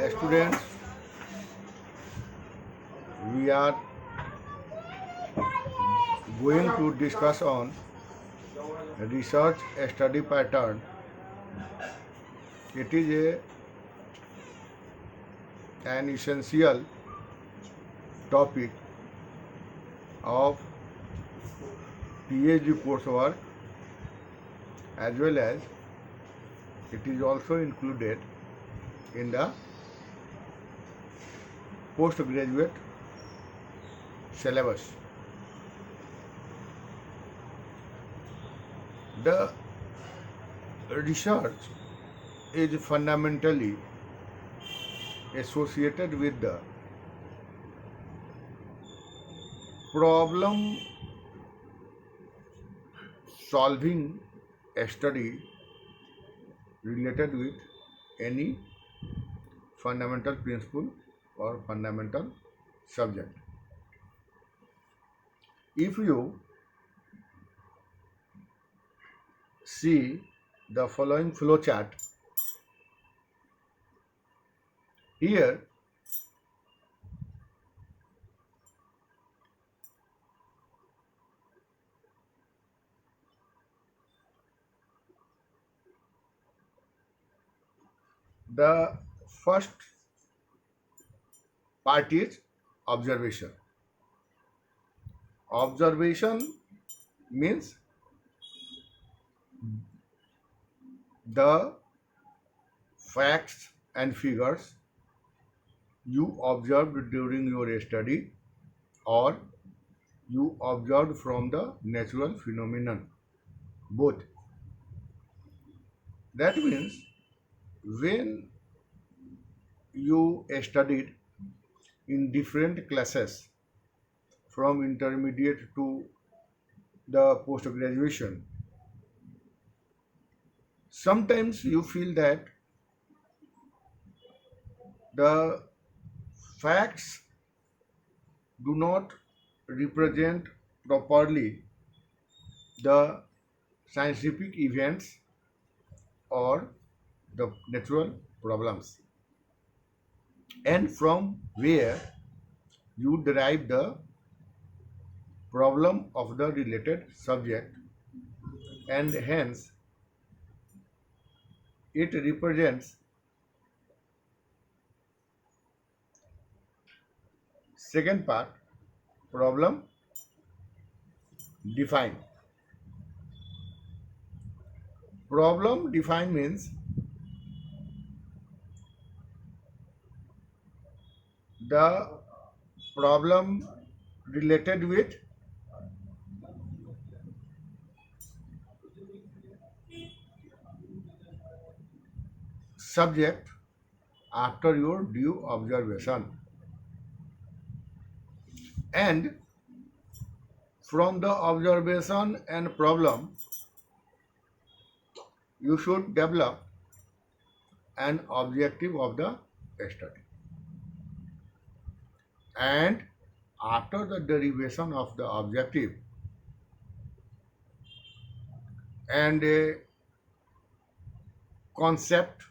Students, we are going to discuss on research study pattern. It is an essential topic of PhD coursework, as well as it is also included in the postgraduate syllabus. The research is fundamentally associated with the problem solving study related with any fundamental principle or fundamental subject. If you see the following flow chart, here the first part is observation. Observation means the facts and figures you observed during your study or you observed from the natural phenomenon, both. That means when you studied in different classes from intermediate to the post graduation, sometimes you feel that the facts do not represent properly the scientific events or the natural problems, and from where you derive the problem of the related subject, and hence it represents second part, problem define. Problem define means the problem related with subject after your due observation, and from the observation and problem you should develop an objective of the study, and after the derivation of the objective and a concept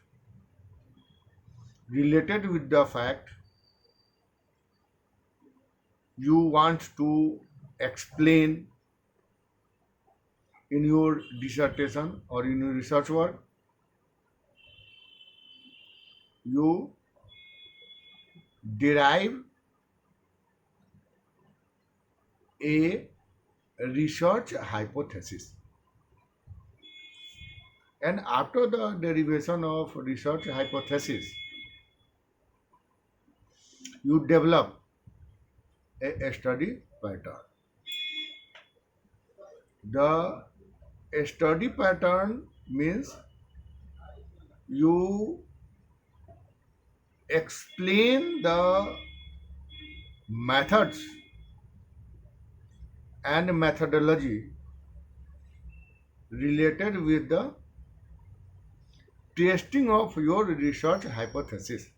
related with the fact you want to explain in your dissertation or in your research work, you derive a research hypothesis, and after the derivation of research hypothesis you develop a study pattern. The study pattern means you explain the methods and methodology related with the testing of your research hypothesis.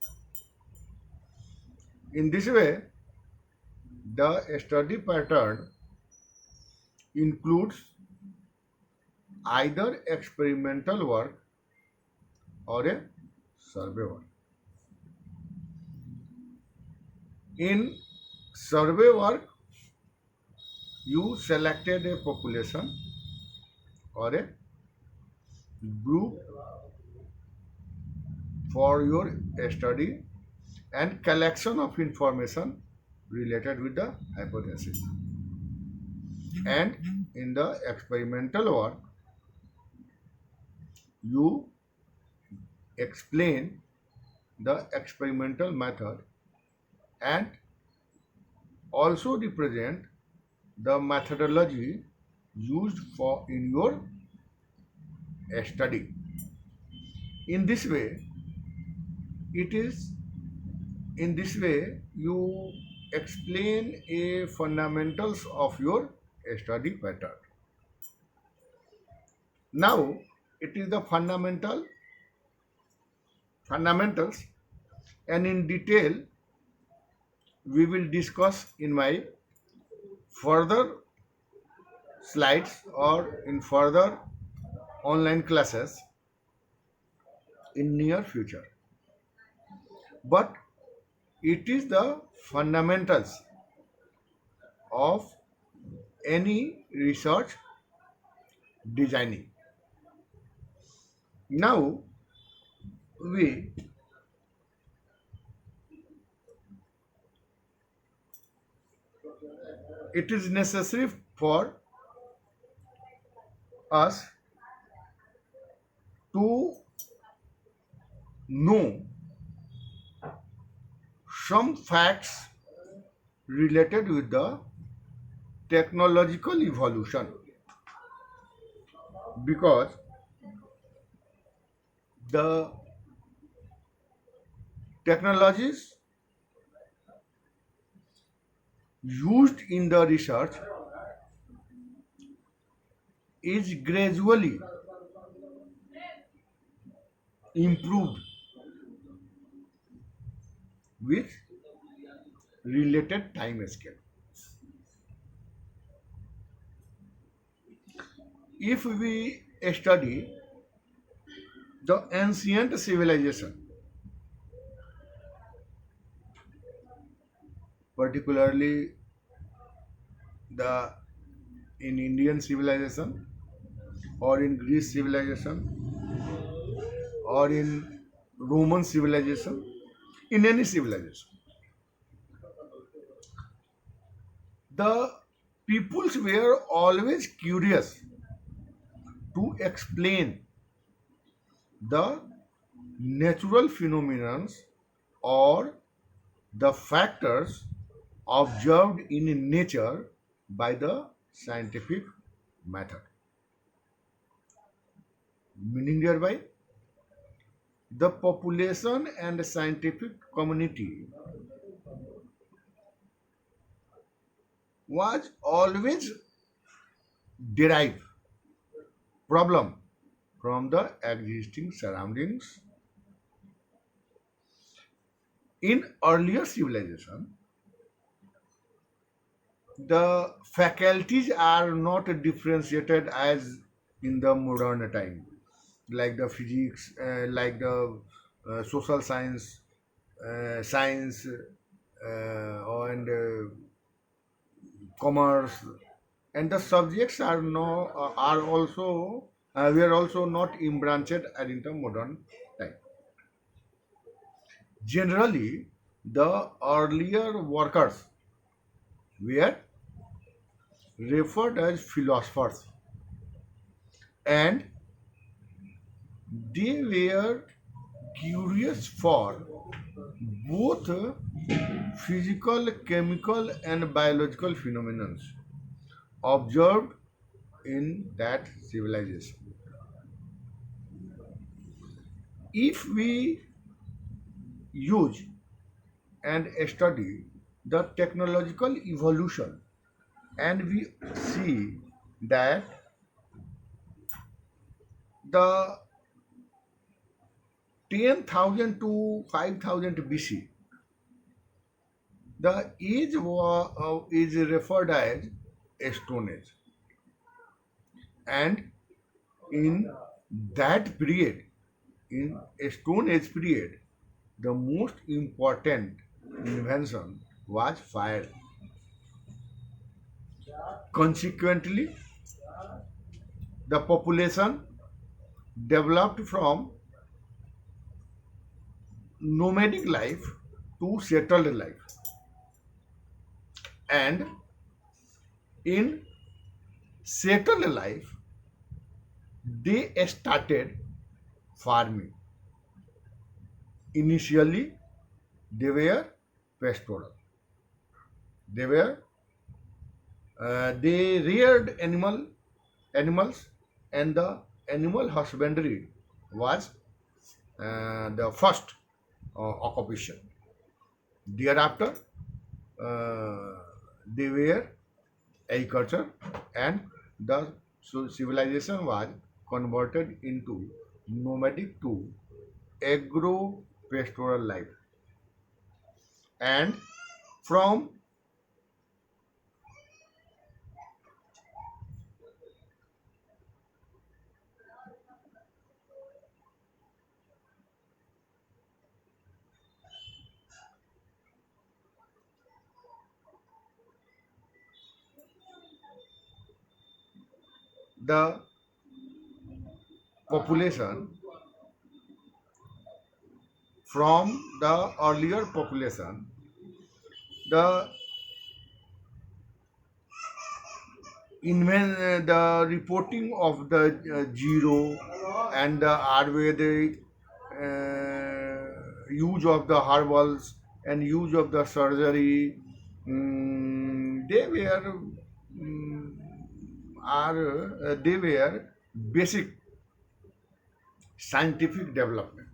In this way, the study pattern includes either experimental work or a survey work. In survey work, you selected a population or a group for your study and collection of information related with the hypothesis. And in the experimental work, you explain the experimental method and also represent the methodology used for in your study. In this way, it is in this way you explain a fundamentals of your study pattern. Now it is the fundamentals, and in detail we will discuss in my further slides or in further online classes in near future. But it is the fundamentals of any research designing. Now we it is necessary for us to know some facts related with the technological evolution, because the technologies used in the research is gradually improved with related time scale. If we study the ancient civilization, particularly the in Indian civilization or in Greece civilization or in Roman civilization, in any civilization, the peoples were always curious to explain the natural phenomena or the factors observed in nature by the scientific method. Meaning thereby, the population and the scientific community was always derive problem from the existing surroundings. In earlier civilization, the faculties are not differentiated as in the modern time, like the physics, like the social science, and commerce, and the subjects are no are also were also not imbranched at in the modern time. Generally, the earlier workers were referred as philosophers, and they were curious for both physical, chemical, and biological phenomena observed in that civilization. If we use and study the technological evolution, and we see that the 10,000 to 5,000 BC, the age is referred as a Stone Age, and in that period, in a Stone Age period, the most important invention was fired. Consequently, the population developed from nomadic life to settled life. And in settled life, they started farming. Initially, they were pastoral. They were they reared animals, and the animal husbandry was the first occupation. Thereafter, they were agriculture, and the civilization was converted into nomadic to agro pastoral life. And from the population, from the earlier population, the the reporting of the zero and the Ayurvedic use of the herbals and use of the surgery, they were mm, they were basic scientific development.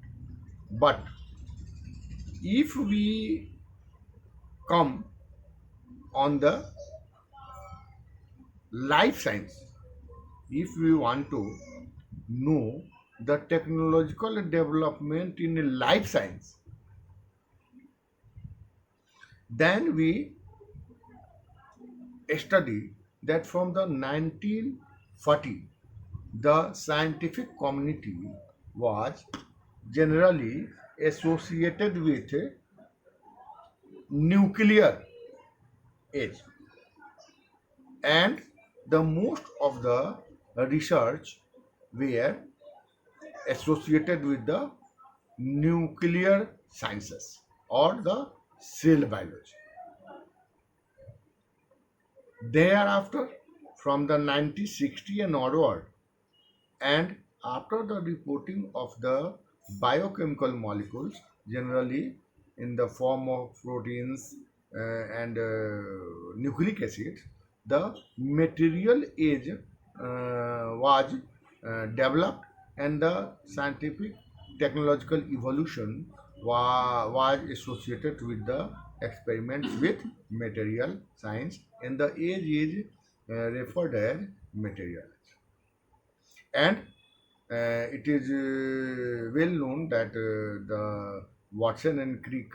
But if we come on the life science, if we want to know the technological development in life science, then we study that from the 1940, the scientific community was generally associated with nuclear age, and the most of the research were associated with the nuclear sciences or the cell biology. Thereafter, from the 1960 and onward, and after the reporting of the biochemical molecules, generally in the form of proteins and nucleic acids, the material age was developed, and the scientific technological evolution was associated with the experiments with material science, and the age is referred as material. And it is well known that the Watson and Crick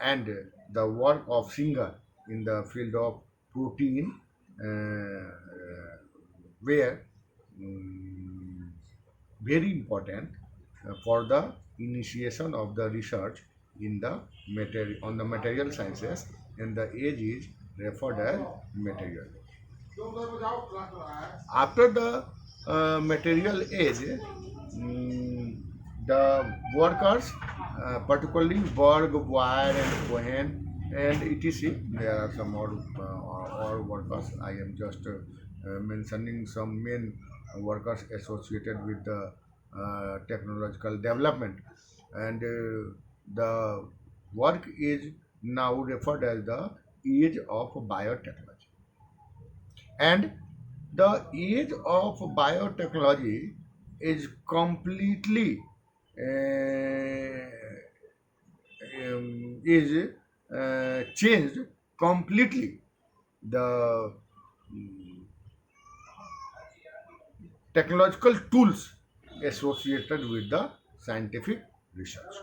and the work of Singer in the field of protein were mm, very important for the initiation of the research in the material on the material sciences, and the age is referred as material. After the material age, the workers, particularly Berg, Boyer, and Cohen, and etc. There are some more workers. I am just mentioning some main workers associated with the technological development, and the work is now referred as the age of biotechnology. And the age of biotechnology is completely is changed completely the technological tools associated with the scientific research,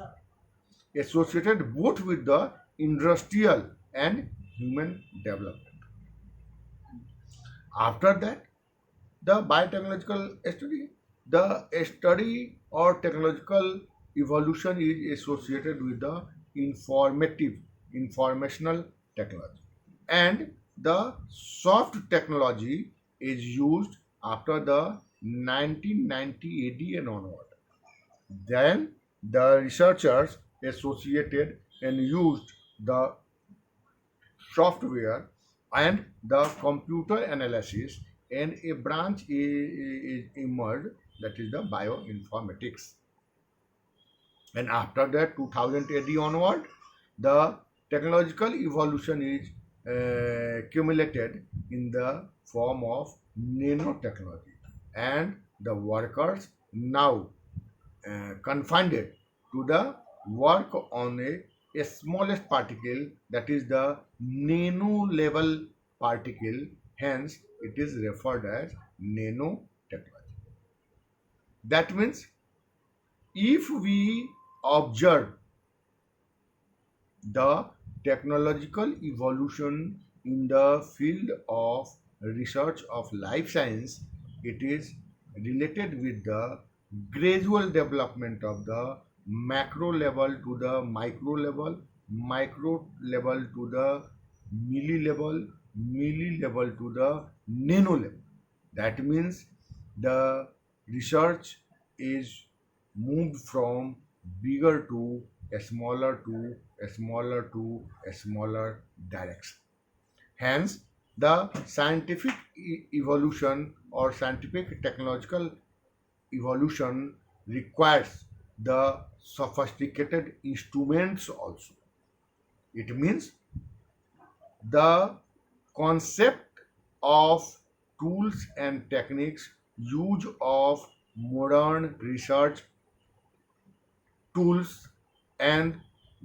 associated both with the industrial and human development. After that, the biotechnological study, the study or technological evolution is associated with the informative. informational technology. And the soft technology is used after the 1990 AD and onward. Then the researchers associated and used the software and the computer analysis, and a branch is emerged, that is the bioinformatics. And after that 2000 AD onward, the technological evolution is accumulated in the form of nanotechnology, and the workers now confined to the work on a smallest particle, that is the nano level particle, hence it is referred as nanotechnology. That means if we observe the technological evolution in the field of research of life science, it is related with the gradual development of the macro level to the micro level to the milli level to the nano level. That means the research is moved from bigger to a smaller to a smaller to a smaller direction. Hence, the scientific evolution or scientific technological evolution requires the sophisticated instruments also. It means the concept of tools and techniques, use of modern research tools, and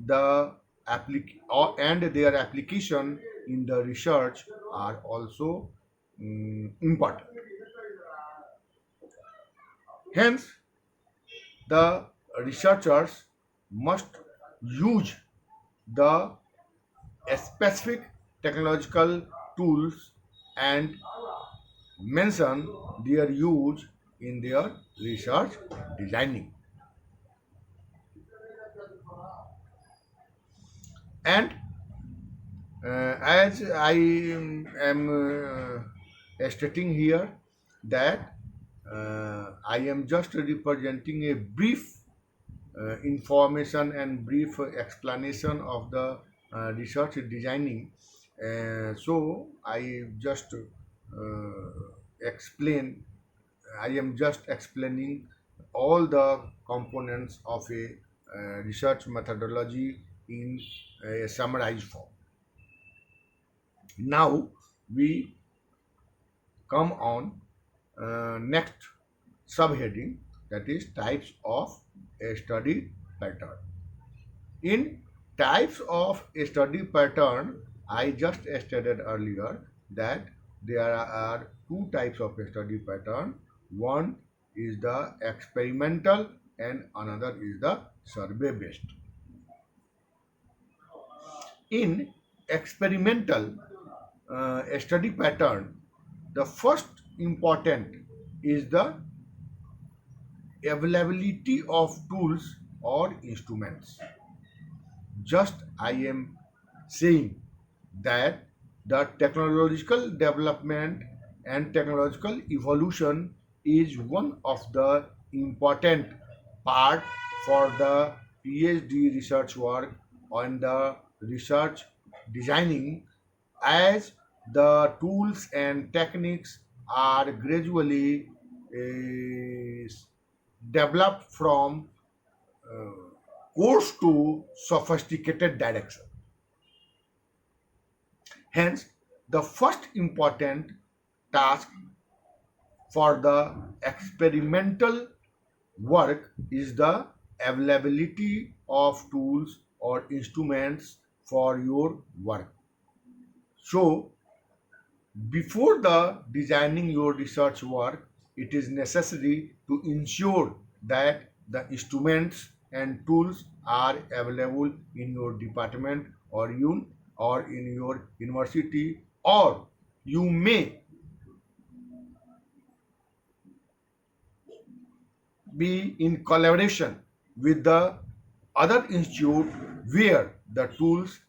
the and their application in the research are also important. Hence, the researchers must use the specific technological tools and mention their use in their research designing. And as I am stating here that I am just representing a brief information and brief explanation of the research designing. So I just explain. I am just explaining all the components of a research methodology in a summarized form. Now we come on next subheading, that is types of a study pattern. In types of a study pattern, I just stated earlier that there are two types of a study pattern. One is the experimental and another is the survey based. In experimental study pattern, the first important is the availability of tools or instruments. Just I am saying that the technological development and technological evolution is one of the important part for the PhD research work on the research designing, as the tools and techniques are gradually uh, developed from uh, coarse to sophisticated direction. Hence, the first important task for the experimental work is the availability of tools or instruments for your work. So, before the designing your research work, it is necessary to ensure that the instruments and tools are available in your department or in your university, or you may be in collaboration with the other institute where the tools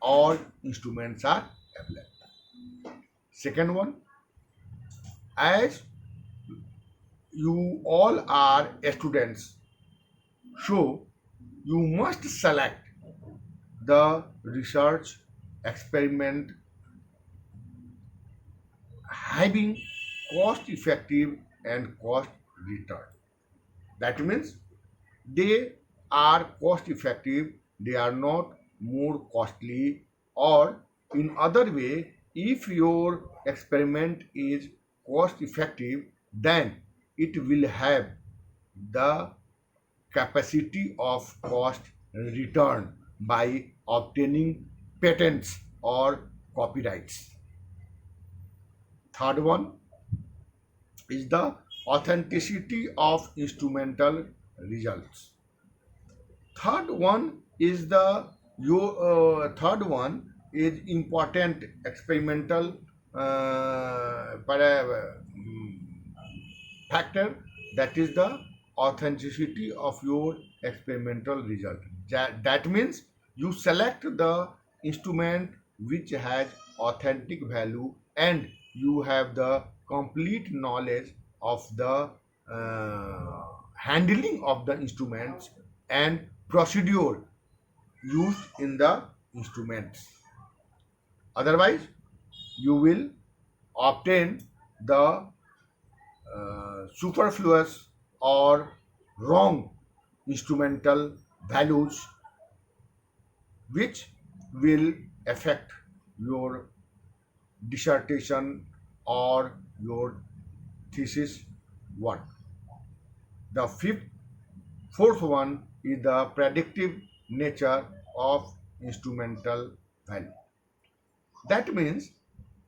all instruments are available. Second one, as you all are students, so you must select the research experiment having cost effective and cost return. That means they are cost effective, they are not more costly, or in other way, if your experiment is cost effective, then it will have the capacity of cost return by obtaining patents or copyrights. Third one is the authenticity of instrumental results. Third one is the your third one is important experimental factor, that is the authenticity of your experimental result. That means you select the instrument which has authentic value and you have the complete knowledge of the handling of the instruments and procedure used in the instruments. Otherwise, you will obtain the superfluous or wrong instrumental values which will affect your dissertation or your thesis work. The fourth one is the predictive nature of instrumental value. That means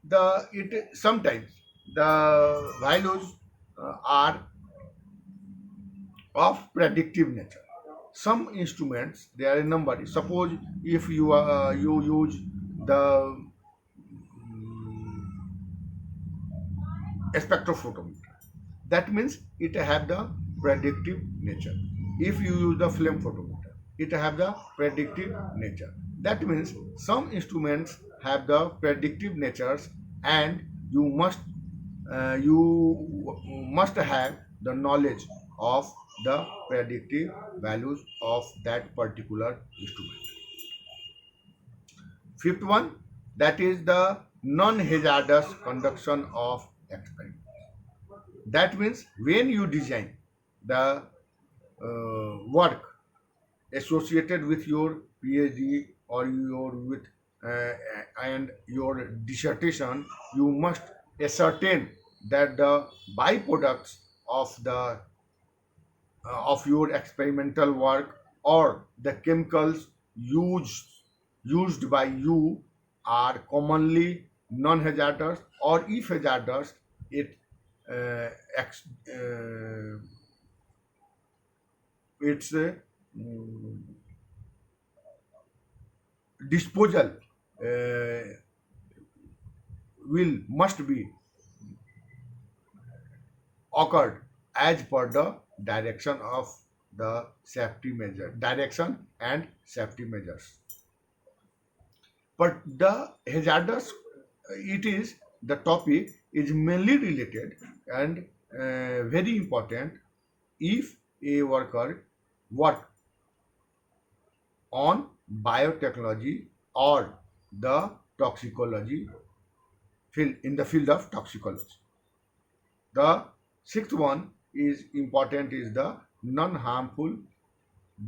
the it sometimes the values are of predictive nature. Some instruments they are a number. Suppose if you use the spectrophotometer, that means it have the predictive nature. If you use the flame photometer, it have the predictive nature. That means some instruments have the predictive natures, and you must have the knowledge of the predictive values of that particular instrument. Fifth one, that is the non-hazardous conduction of experiment. That means when you design the work associated with your PhD or your with uh, and your dissertation, you must ascertain that the byproducts of the of your experimental work or the chemicals used by you are commonly non-hazardous, or if hazardous, it uh, ex, uh, its disposal uh, will must be occurred as per the direction and safety measures. But the hazardous, it is the topic is mainly related and very important if a worker work on biotechnology or the toxicology field, in the field of toxicology. The sixth one is important is the non-harmful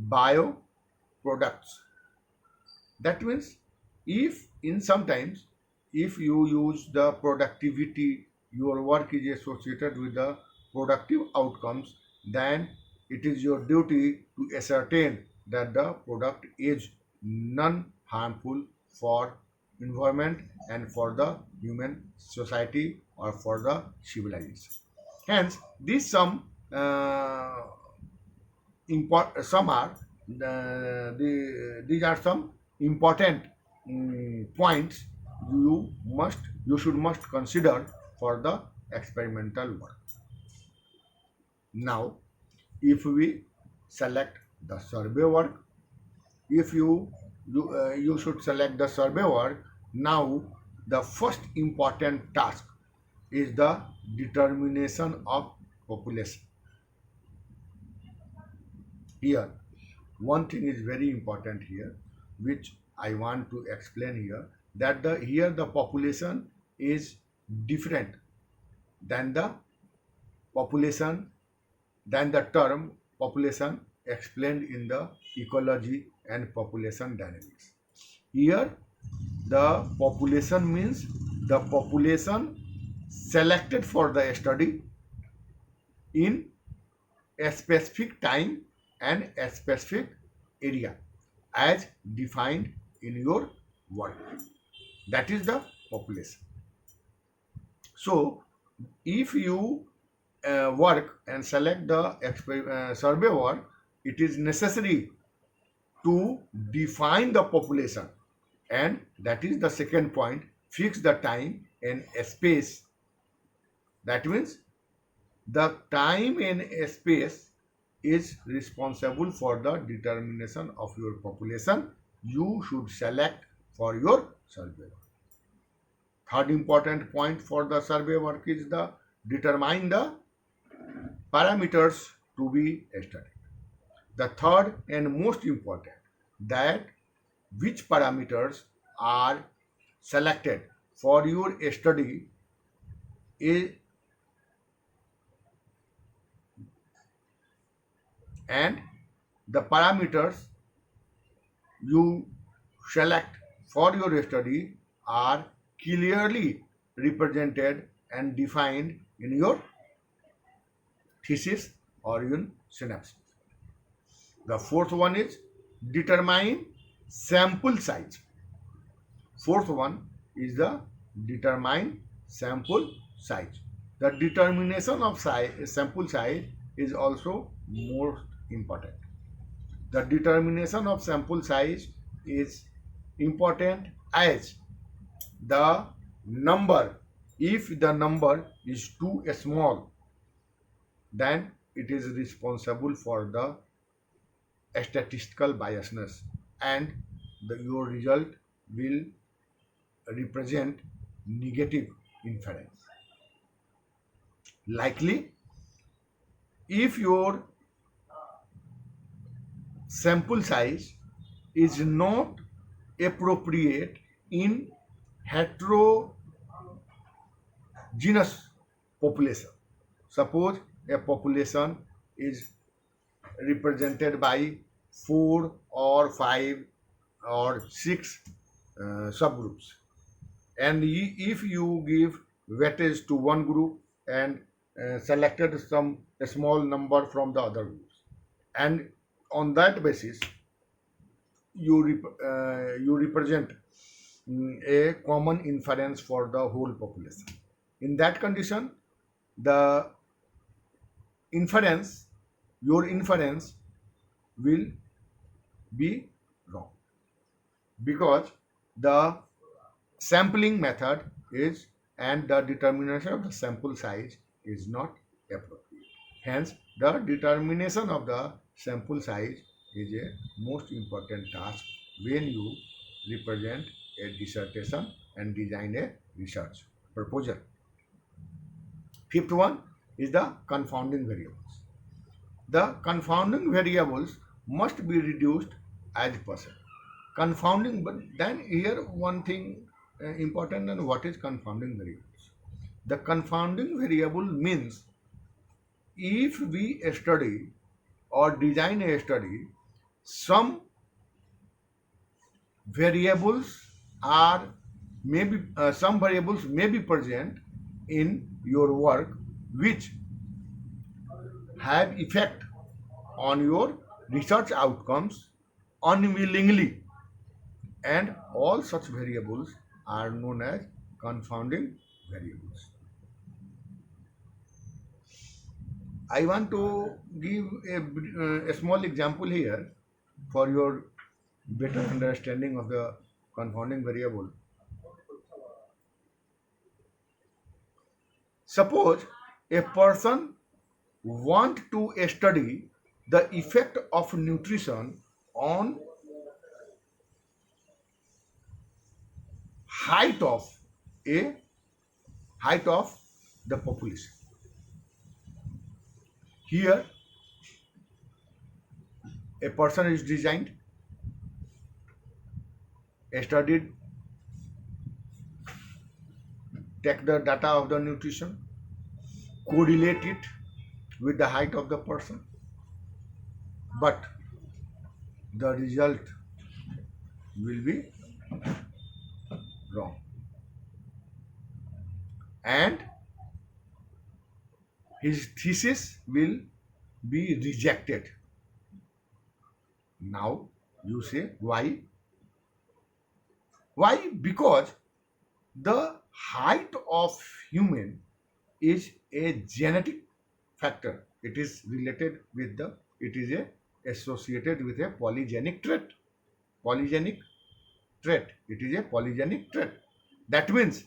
bioproducts. That means if in sometimes if you use the productivity, your work is associated with the productive outcomes, then it is your duty to ascertain that the product is non-harmful for environment and for the human society or for the civilization. Hence, these some are these are some important points you should must consider for the experimental work. Now, if we select the survey work, if you you should select the survey work. Now, the first important task is the determination of population. Here, one thing is very important here, which I want to explain here, that the population is different than the population than the term population explained in the ecology and population dynamics. Here, the population means the population selected for the study in a specific time and a specific area as defined in your work. That is the population. So, if you work and select the survey work, it is necessary to define the population, and that is the second point, fix the time and space. That means the time and space is responsible for the determination of your population you should select for your survey. Third important point for the survey work is the determine the parameters to be studied. The third and most important, that which parameters are selected for your study is, and the parameters you select for your study are clearly represented and defined in your thesis or in synopsis. The fourth one is determine sample size. Fourth one is the determine sample size. The determination of sample size is also most important. The determination of sample size is important as the number, if the number is too small, then it is responsible for the statistical biasness, and your result will represent negative inference. Likely, if your sample size is not appropriate in heterogeneous population, suppose a population is represented by 4 or 5 or 6 subgroups, and if you give weightage to one group and selected some a small number from the other groups, and on that basis you represent a common inference for the whole population. In that condition, the inference your inference will be wrong, because the sampling method is and the determination of the sample size is not appropriate. Hence, the determination of the sample size is a most important task when you represent a dissertation and design a research proposal. Fifth one is the confounding variables. The confounding variables must be reduced as possible. Confounding, but then here one thing important, and what is confounding variables? The confounding variable means if we study or design a study, some variables are maybe some variables may be present in your work which have effect on your research outcomes unwillingly, and all such variables are known as confounding variables. I want to give a small example here for your better understanding of the confounding variable. Suppose a person want to study the effect of nutrition on height of a height of the population. Here a person is designed, studied, take the data of the nutrition, correlate it with the height of the person, but the result will be wrong, and his thesis will be rejected. Now you say why? Why? Because the height of human is a genetic factor. It is related with the, it is a associated with a polygenic trait. Polygenic trait. It is a polygenic trait. That means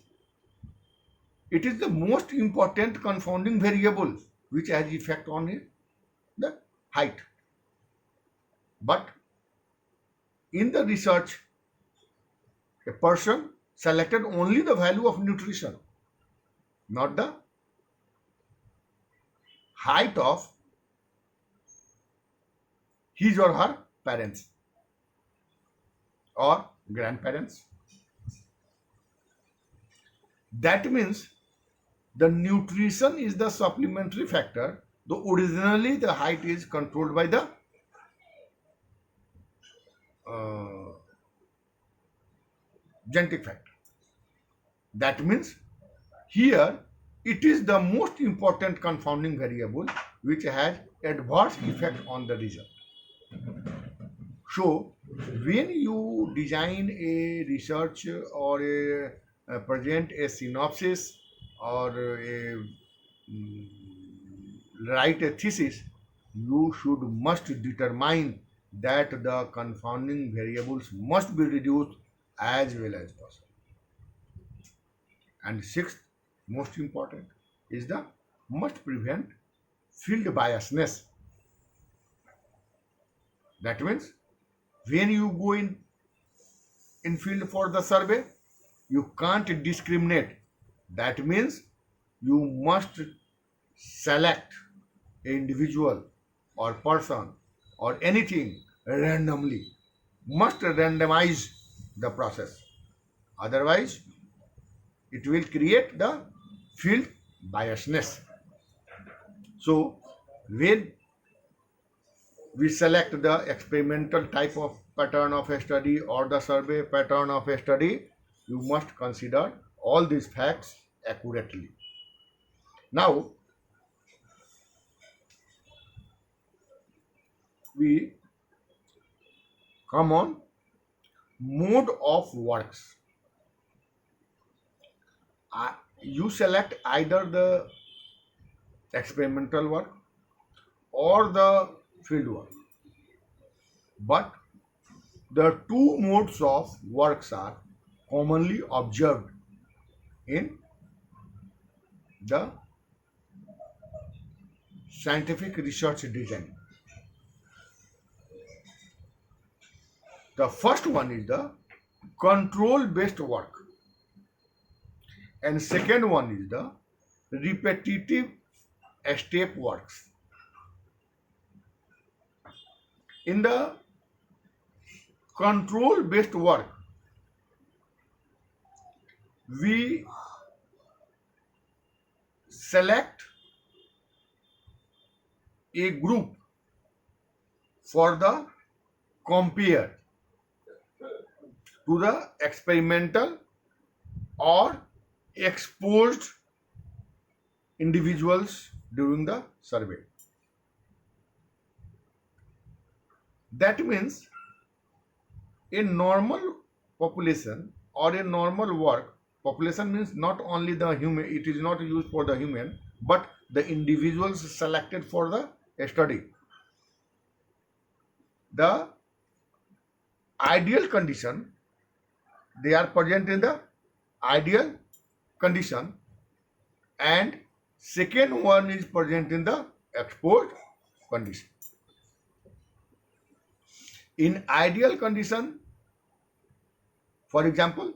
it is the most important confounding variable which has effect on the height. But in the research, a person selected only the value of nutrition, not the height of his or her parents or grandparents. That means the nutrition is the supplementary factor, though originally the height is controlled by the uh, genetic factor. That means here it is the most important confounding variable which has adverse effect on the result. So when you design a research or present a synopsis or mm, write a thesis, you should must determine that the confounding variables must be reduced as well as possible. And sixth, most important, is the must prevent field biasness. That means when you go in field for the survey, you can't discriminate. That means you must select an individual or person or anything randomly. Must randomize the process. Otherwise, it will create the field biasness. So, when we select the experimental type of pattern of a study or the survey pattern of a study, you must consider all these facts accurately. Now, we come on mode of works. You select either the experimental work or the field work, but the two modes of works are commonly observed in the scientific research design. The first one is the control based work, and second one is the repetitive step works. In the control based work, we select a group for the compare to the experimental or exposed individuals during the survey. That means a normal population or a normal work, population means not only the human, it is not used for the human, but the individuals selected for the study. The ideal condition, they are present in the ideal condition, and second one is present in the exposed condition. In ideal condition, for example,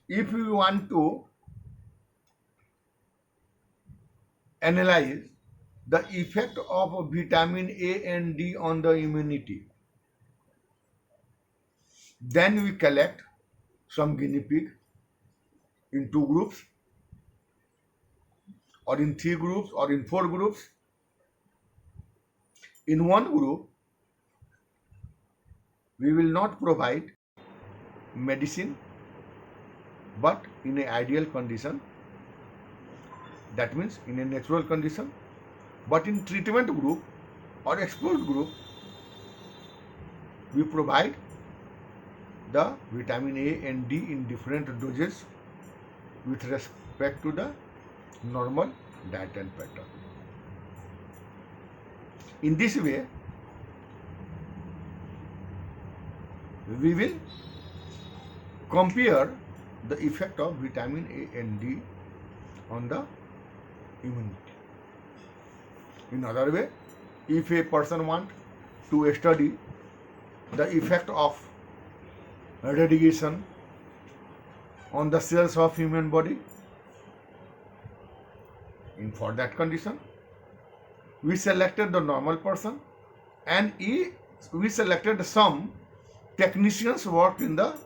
if we want to analyze the effect of vitamin A and D on the immunity, then we collect some guinea pig in two groups, or in three groups, or in four groups. In one group, we will not provide medicine, but in an ideal condition, that means in a natural condition. But in treatment group or exposed group, we provide the vitamin A and D in different doses with respect to the normal diet and pattern. In this way, we will compare the effect of vitamin A and D on the immunity. In other way, if a person wants to study the effect of radiation on the cells of human body, for that condition, we selected the normal person, and we selected some technicians work in the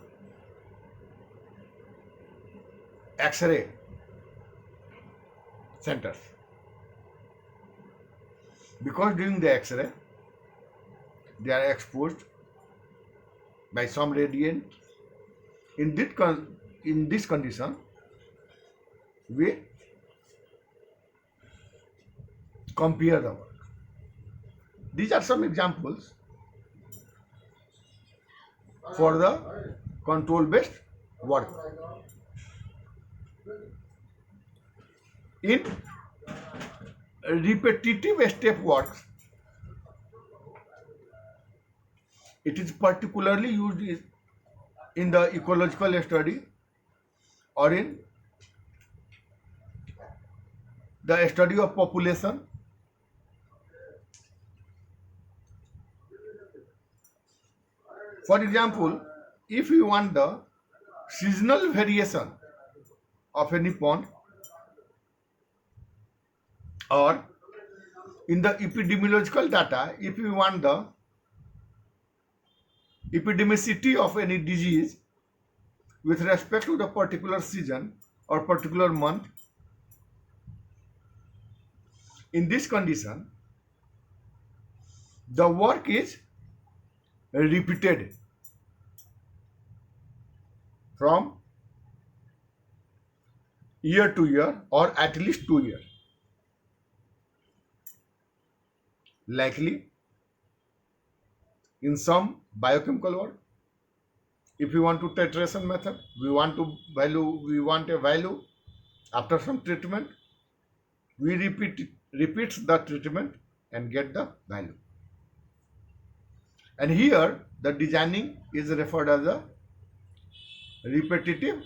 X-ray centers, because during the X-ray they are exposed by some radiant. In this condition, we compare the work. These are some examples for the control-based work. In repetitive step works, it is particularly used in the ecological study or in the study of population. For example, if you want the seasonal variation of any pond, or in the epidemiological data, if you want the epidemicity of any disease with respect to the particular season or particular month, in this condition, the work is repeated from year to year, or at least 2 years. Likely, in some biochemical work, if we want to titration method, we want a value after some treatment, we repeat the treatment and get the value. And here the designing is referred as a repetitive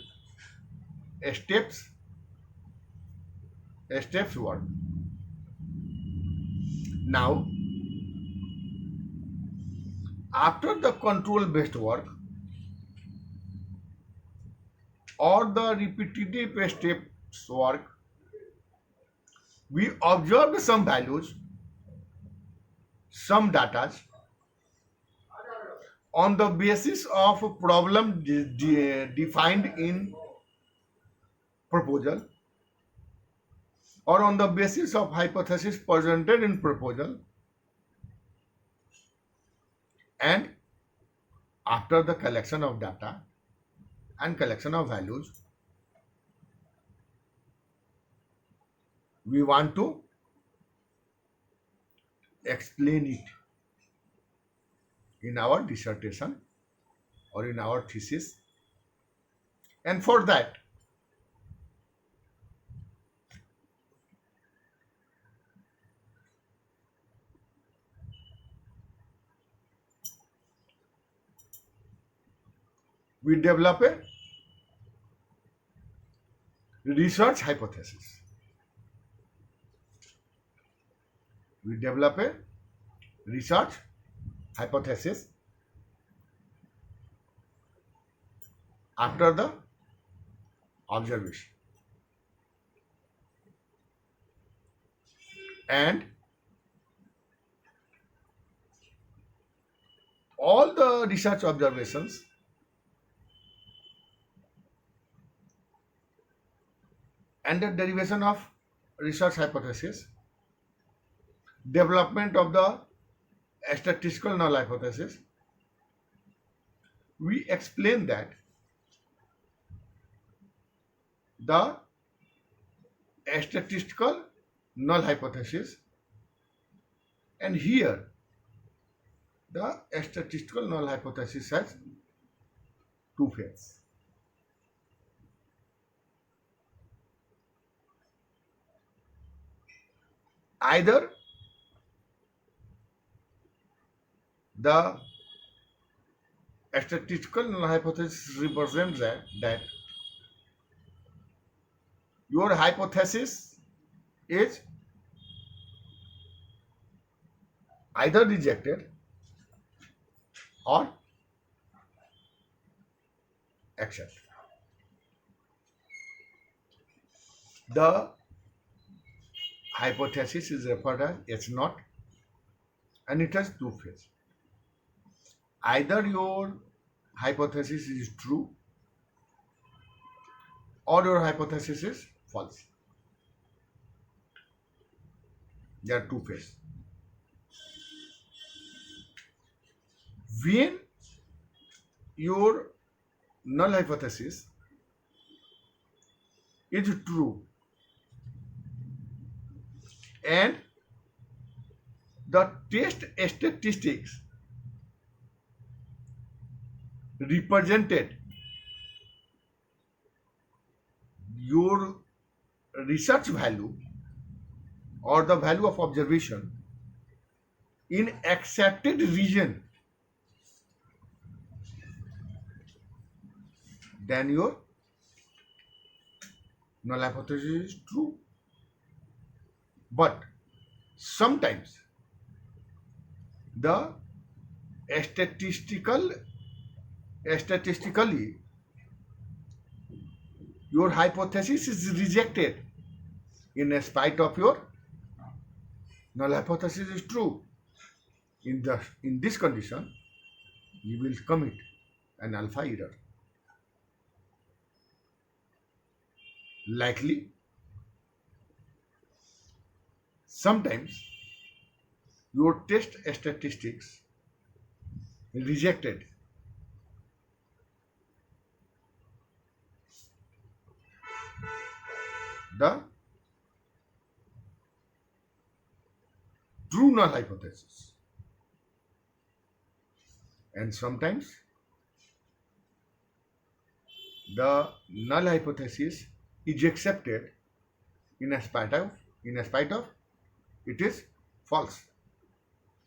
steps work. Now, after the control based work or the repetitive steps work, we observed some values, some data on the basis of a problem defined in proposal, or on the basis of hypothesis presented in proposal. And after the collection of data and collection of values, we want to explain it in our dissertation or in our thesis. And for that, we develop a research hypothesis. We develop a research hypothesis after the observation. And all the research observations and the derivation of research hypothesis, development of the statistical null hypothesis, we explain that the statistical null hypothesis, and here the statistical null hypothesis has two phases. Either the statistical null hypothesis represents that your hypothesis is either rejected or accepted. The hypothesis is referred as H0 and it has two phases. Either your hypothesis is true or your hypothesis is false. There are two phases. When your null hypothesis is true and the test statistics represented your research value or the value of observation in accepted region, then your null hypothesis is true. But sometimes the statistically your hypothesis is rejected in spite of your null hypothesis is true. In this condition, you will commit an alpha error. Likely, sometimes your test statistics rejected the true null hypothesis, and sometimes the null hypothesis is accepted in spite of it is false,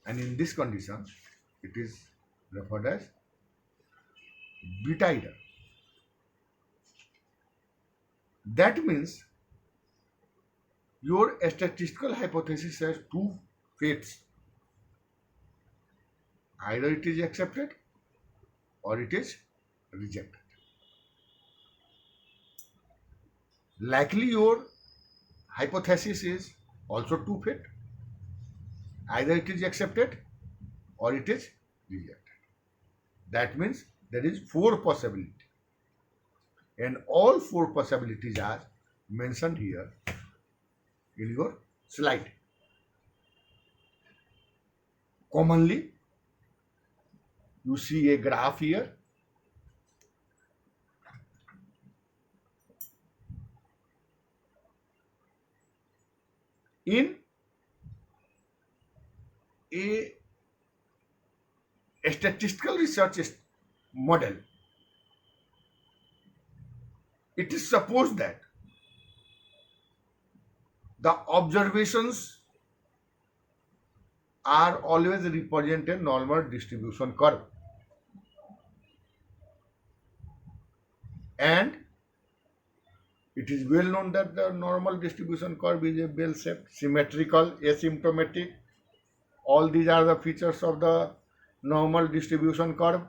and in this condition it is referred as beta error. That means your statistical hypothesis has two fates. Either it is accepted or it is rejected. Likely your hypothesis is also two fate. Either it is accepted or it is rejected. That means there is four possibilities. And all four possibilities are mentioned here in your slide. Commonly, you see a graph here. In a statistical research model, it is supposed that the observations are always represent a normal distribution curve, and it is well known that the normal distribution curve is a bell shape, symmetrical, asymptomatic. All these are the features of the normal distribution curve.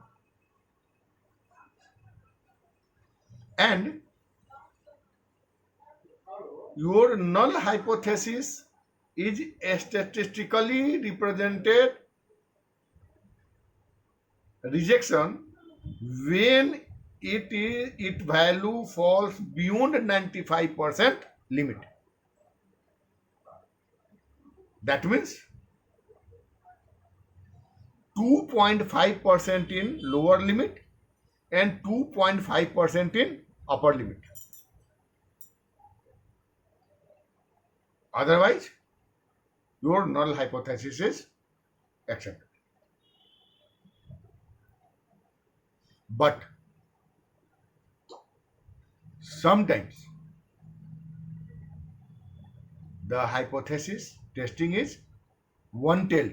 And your null hypothesis is statistically represented rejection when its value falls beyond 95% limit. That means 2.5% in lower limit and 2.5% in upper limit. Otherwise, your null hypothesis is accepted. But sometimes the hypothesis testing is one-tailed.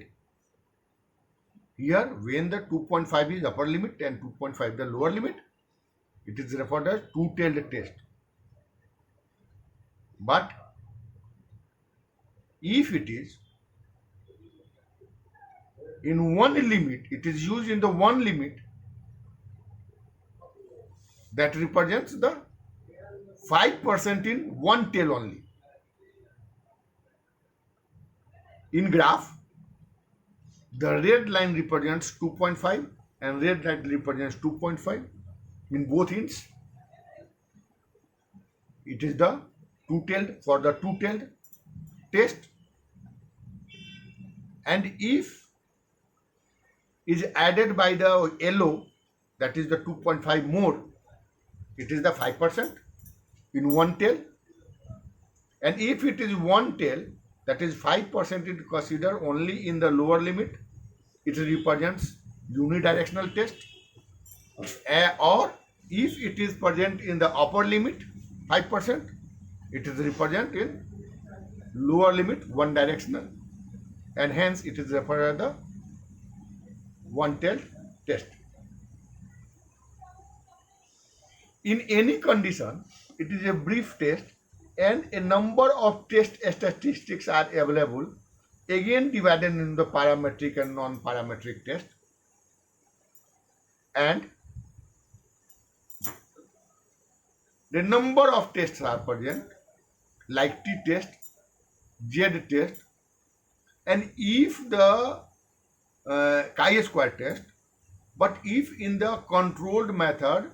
Here, when the 2.5 is upper limit and 2.5 the lower limit, it is referred as two-tailed test. But if it is in one limit, it is used in the one limit, that represents the 5% in one tail only. In graph, the red line represents 2.5 and red line represents 2.5. In both ends, it is the two-tailed for the two-tailed test. And if is added by the yellow, that is the 2.5 more, it is the 5% in one tail. And if it is one tail, that is 5% is considered only in the lower limit, it represents unidirectional test. Or if it is present in the upper limit 5%, it is represent in lower limit one directional, and hence it is referred as the one tailed test. In any condition, it is a brief test and a number of test statistics are available, again divided into parametric and non-parametric test. And the number of tests are present, like t-test, z-test, and if the chi-square test. But if in the controlled method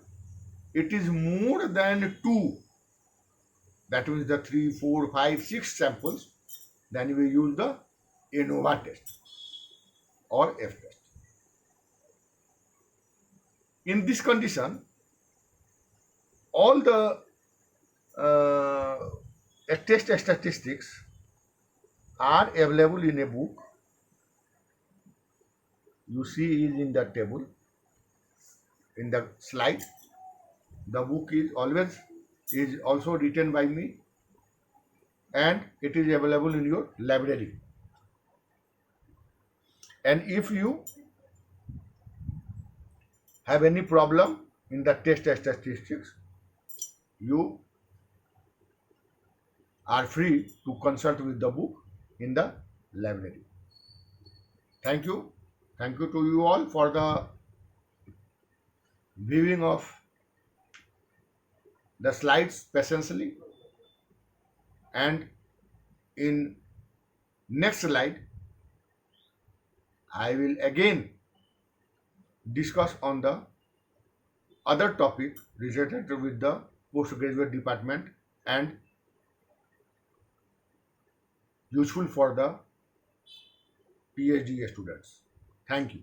it is more than 2, that means the 3, 4, 5, 6 samples, then we use the ANOVA test or F test. In this condition, all the test statistics are available in a book. You see is in the table, in the slide. The book is also written by me, and it is available in your library. And if you have any problem in the test statistics, you are free to consult with the book in the library. Thank you. Thank you to you all for the viewing of the slides patiently. And in next slide, I will again discuss on the other topic related with the postgraduate department and useful for the PhD students. Thank you.